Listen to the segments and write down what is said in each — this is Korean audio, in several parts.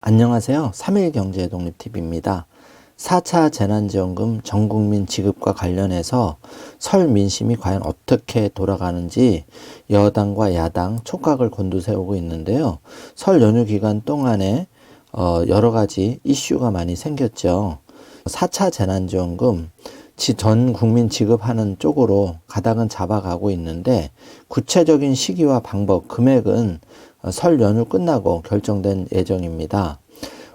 안녕하세요. 3일 경제독립TV입니다. 4차 재난지원금 전국민 지급과 관련해서 설 민심이 과연 어떻게 돌아가는지 여당과 야당 촉각을 곤두세우고 있는데요. 설 연휴 기간 동안에 여러 가지 이슈가 많이 생겼죠. 4차 재난지원금 전 국민 지급하는 쪽으로 가닥은 잡아가고 있는데 구체적인 시기와 방법, 금액은 설 연휴 끝나고 결정된 예정입니다.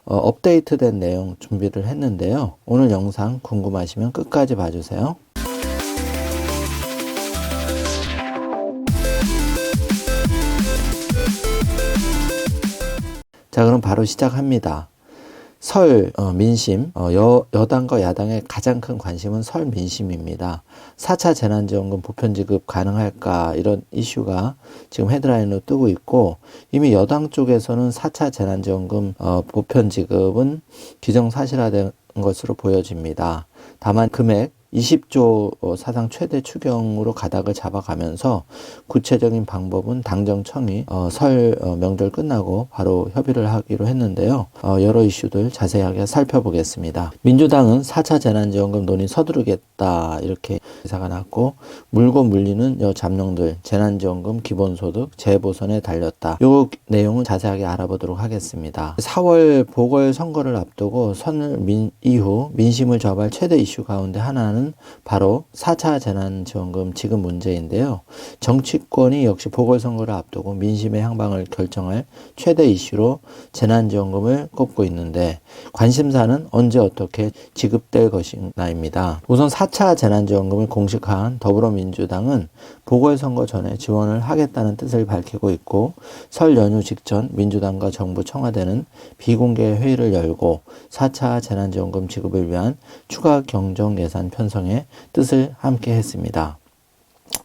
업데이트된 내용 준비를 했는데요. 오늘 영상 궁금하시면 끝까지 봐주세요. 자, 그럼 바로 시작합니다. 설 민심, 여당과 야당의 가장 큰 관심은 설 민심입니다. 4차 재난지원금 보편지급 가능할까 이런 이슈가 지금 헤드라인으로 뜨고 있고, 이미 여당 쪽에서는 4차 재난지원금 보편지급은 기정사실화된 것으로 보여집니다. 다만 금액 20조 사상 최대 추경으로 가닥을 잡아가면서 구체적인 방법은 당정청이 설 명절 끝나고 바로 협의를 하기로 했는데요. 여러 이슈들 자세하게 살펴보겠습니다. 민주당은 4차 재난지원금 논의 서두르겠다 이렇게 기사가 났고, 물고 물리는 잠룡들 재난지원금 기본소득 재보선에 달렸다. 요 내용은 자세하게 알아보도록 하겠습니다. 4월 보궐선거를 앞두고 설 이후 민심을 좌우할 최대 이슈 가운데 하나는 바로 4차 재난지원금 지급 문제인데요. 정치권이 역시 보궐선거를 앞두고 민심의 향방을 결정할 최대 이슈로 재난지원금을 꼽고 있는데, 관심사는 언제 어떻게 지급될 것인가입니다. 우선 4차 재난지원금을 공식화한 더불어민주당은 보궐선거 전에 지원을 하겠다는 뜻을 밝히고 있고, 설 연휴 직전 민주당과 정부 청와대는 비공개 회의를 열고 4차 재난지원금 지급을 위한 추가 경정 예산 편성에 뜻을 함께 했습니다.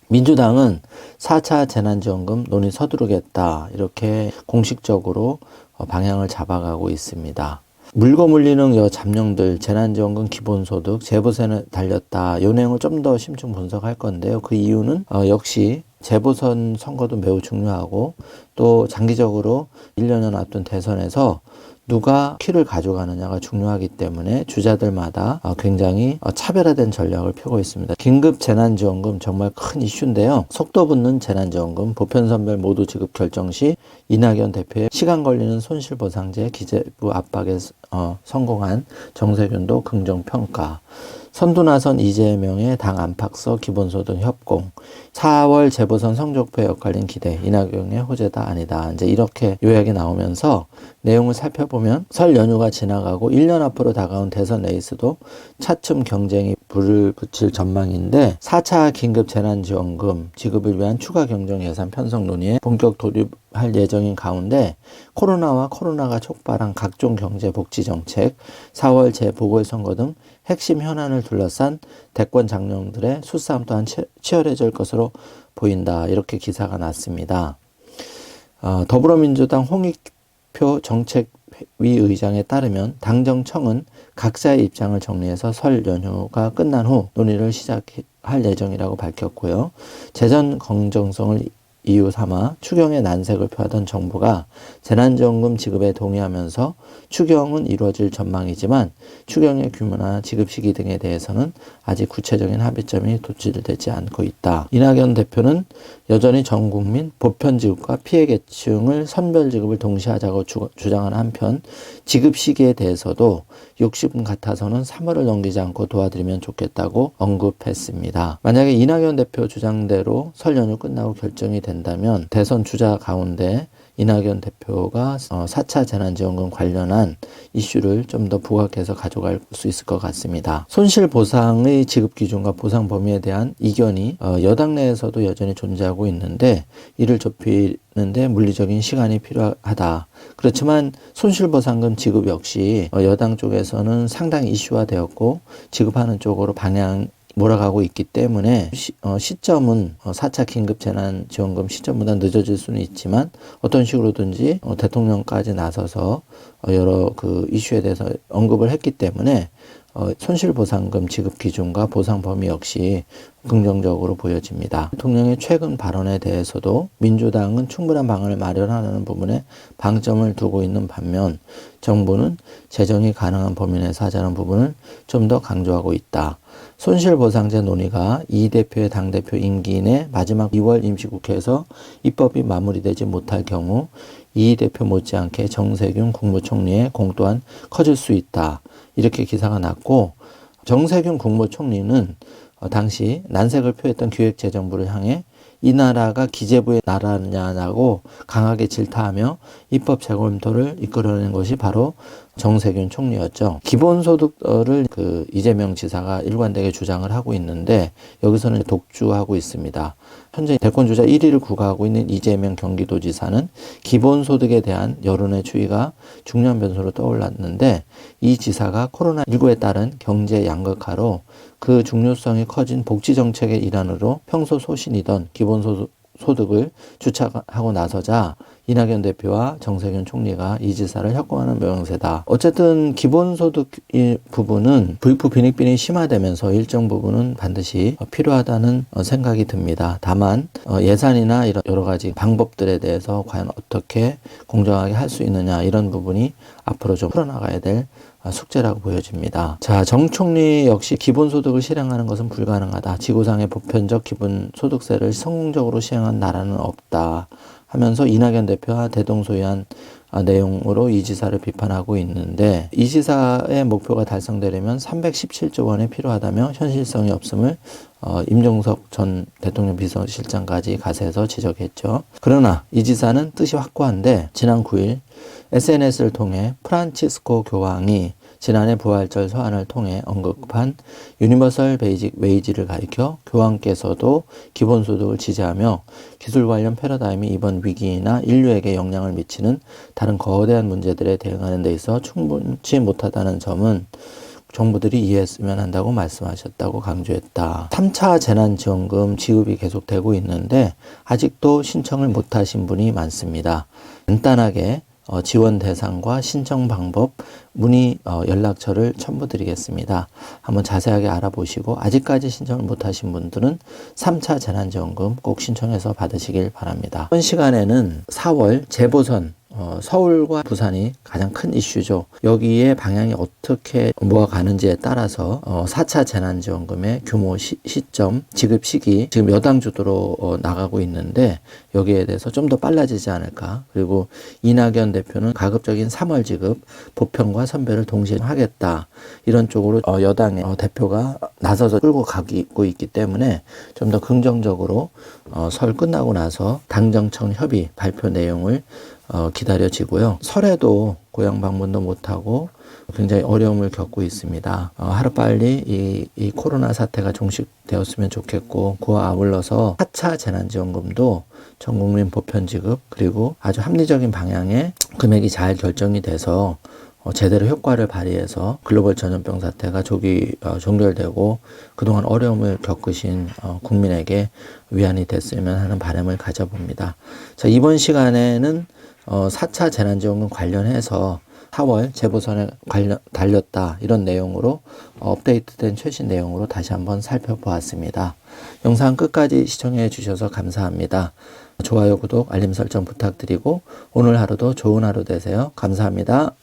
민주당은 4차 재난지원금 논의 서두르겠다 이렇게 공식적으로 방향을 잡아가고 있습니다. 물고 물리는 잠룡들 재난지원금 기본소득 재보선에 달렸다. 이 내용을 좀 더 심층 분석할 건데요. 그 이유는 역시 재보선 선거도 매우 중요하고, 또 장기적으로 1년여 앞둔 대선에서 누가 키를 가져가느냐가 중요하기 때문에 주자들마다 굉장히 차별화된 전략을 펴고 있습니다. 긴급 재난지원금 정말 큰 이슈인데요. 속도 붙는 재난지원금 보편선별 모두 지급 결정 시 이낙연 대표의 시간 걸리는 손실보상제 기재부 압박에 성공한 정세균도 긍정평가. 선두나선 이재명의 당 안팎서 기본소득 협공, 4월 재보선 성적표의 역할인 기대, 이낙연의 호재다 아니다. 이제 이렇게 요약이 나오면서 내용을 살펴보면 설 연휴가 지나가고 1년 앞으로 다가온 대선 레이스도 차츰 경쟁이 불을 붙일 전망인데, 4차 긴급 재난지원금 지급을 위한 추가 경정 예산 편성 논의에 본격 돌입할 예정인 가운데, 코로나가 촉발한 각종 경제 복지 정책, 4월 재보궐선거 등 핵심 현안을 둘러싼 대권 장룡들의 수싸움 또한 치열해질 것으로 보인다. 이렇게 기사가 났습니다. 더불어민주당 홍익표 정책위 의장에 따르면 당정청은 각자의 입장을 정리해서 설 연휴가 끝난 후 논의를 시작할 예정이라고 밝혔고요. 재정 공정성을 이유 삼아 추경의 난색을 표하던 정부가 재난지원금 지급에 동의하면서 추경은 이루어질 전망이지만 추경의 규모나 지급 시기 등에 대해서는 아직 구체적인 합의점이 도출되지 않고 있다. 이낙연 대표는 여전히 전 국민 보편지급과 피해계층을 선별지급을 동시에 하자고 주장하는 한편, 지급 시기에 대해서도 60분 같아서는 3월을 넘기지 않고 도와드리면 좋겠다고 언급했습니다. 만약에 이낙연 대표 주장대로 설 연휴 끝나고 결정이 된다면 대선 주자 가운데 이낙연 대표가 4차 재난지원금 관련한 이슈를 좀 더 부각해서 가져갈 수 있을 것 같습니다. 손실보상의 지급 기준과 보상 범위에 대한 이견이 여당 내에서도 여전히 존재하고 있는데, 이를 좁히는데 물리적인 시간이 필요하다. 그렇지만 손실보상금 지급 역시 여당 쪽에서는 상당히 이슈화되었고 지급하는 쪽으로 방향 몰아가고 있기 때문에 시점은 4차 긴급 재난지원금 시점보다 늦어질 수는 있지만 어떤 식으로든지 대통령까지 나서서 여러 그 이슈에 대해서 언급을 했기 때문에 손실보상금 지급 기준과 보상 범위 역시 긍정적으로 보여집니다. 대통령의 최근 발언에 대해서도 민주당은 충분한 방안을 마련하는 부분에 방점을 두고 있는 반면 정부는 재정이 가능한 범위 내에서 하자는 부분을 좀 더 강조하고 있다. 손실보상제 논의가 이 대표의 당대표 임기 내 마지막 2월 임시국회에서 입법이 마무리되지 못할 경우 이 대표 못지않게 정세균 국무총리의 공 또한 커질 수 있다. 이렇게 기사가 났고, 정세균 국무총리는 당시 난색을 표했던 기획재정부를 향해 이 나라가 기재부의 나라냐고 강하게 질타하며 입법 재검토를 이끌어낸 것이 바로 정세균 총리였죠. 기본소득을 이재명 지사가 일관되게 주장을 하고 있는데 여기서는 독주하고 있습니다. 현재 대권주자 1위를 구가하고 있는 이재명 경기도지사는 기본소득에 대한 여론의 추이가 중요한 변수로 떠올랐는데 이 지사가 코로나19에 따른 경제 양극화로 그 중요성이 커진 복지정책의 일환으로 평소 소신이던 기본소득을 주착하고 나서자 이낙연 대표와 정세균 총리가 이 지사를 협공하는 모양새다. 어쨌든 기본소득 부분은 부익부 빈익빈이 심화되면서 일정 부분은 반드시 필요하다는 생각이 듭니다. 다만 예산이나 이런 여러 가지 방법들에 대해서 과연 어떻게 공정하게 할 수 있느냐 이런 부분이 앞으로 좀 풀어나가야 될 숙제라고 보여집니다. 자, 정 총리 역시 기본소득을 실행하는 것은 불가능하다. 지구상의 보편적 기본소득세를 성공적으로 시행한 나라는 없다. 하면서 이낙연 대표와 대동소이한 내용으로 이 지사를 비판하고 있는데 이 지사의 목표가 달성되려면 317조 원이 필요하다며 현실성이 없음을 임종석 전 대통령 비서실장까지 가세해서 지적했죠. 그러나 이 지사는 뜻이 확고한데 지난 9일 SNS를 통해 프란치스코 교황이 지난해 부활절 서한을 통해 언급한 유니버설 베이직 웨이지를 가리켜 교황께서도 기본소득을 지지하며 기술 관련 패러다임이 이번 위기나 인류에게 영향을 미치는 다른 거대한 문제들에 대응하는 데 있어 충분치 못하다는 점은 정부들이 이해했으면 한다고 말씀하셨다고 강조했다. 3차 재난지원금 지급이 계속되고 있는데 아직도 신청을 못하신 분이 많습니다. 간단하게 지원 대상과 신청 방법, 문의 연락처를 첨부드리겠습니다. 한번 자세하게 알아보시고 아직까지 신청을 못하신 분들은 3차 재난지원금 꼭 신청해서 받으시길 바랍니다. 이번 시간에는 4월 재보선 서울과 부산이 가장 큰 이슈죠. 여기에 방향이 어떻게 모아가는지에 따라서 4차 재난지원금의 규모, 시점, 지급 시기 지금 여당 주도로 나가고 있는데 여기에 대해서 좀 더 빨라지지 않을까. 그리고 이낙연 대표는 가급적인 3월 지급, 보편과 선별을 동시에 하겠다. 이런 쪽으로 여당의 대표가 나서서 끌고 가고 있기 때문에 좀 더 긍정적으로 설 끝나고 나서 당정청 협의 발표 내용을 기다려지고요. 설에도 고향 방문도 못하고 굉장히 어려움을 겪고 있습니다. 하루빨리 이 코로나 사태가 종식되었으면 좋겠고 그와 아울러서 4차 재난지원금도 전국민 보편 지급 그리고 아주 합리적인 방향의 금액이 잘 결정이 돼서 제대로 효과를 발휘해서 글로벌 전염병 사태가 조기 종결되고 그동안 어려움을 겪으신 국민에게 위안이 됐으면 하는 바람을 가져봅니다. 자, 이번 시간에는 4차 재난지원금 관련해서 4월 재보선에 달렸다 이런 내용으로 업데이트된 최신 내용으로 다시 한번 살펴보았습니다. 영상 끝까지 시청해 주셔서 감사합니다. 좋아요, 구독, 알림 설정 부탁드리고 오늘 하루도 좋은 하루 되세요. 감사합니다.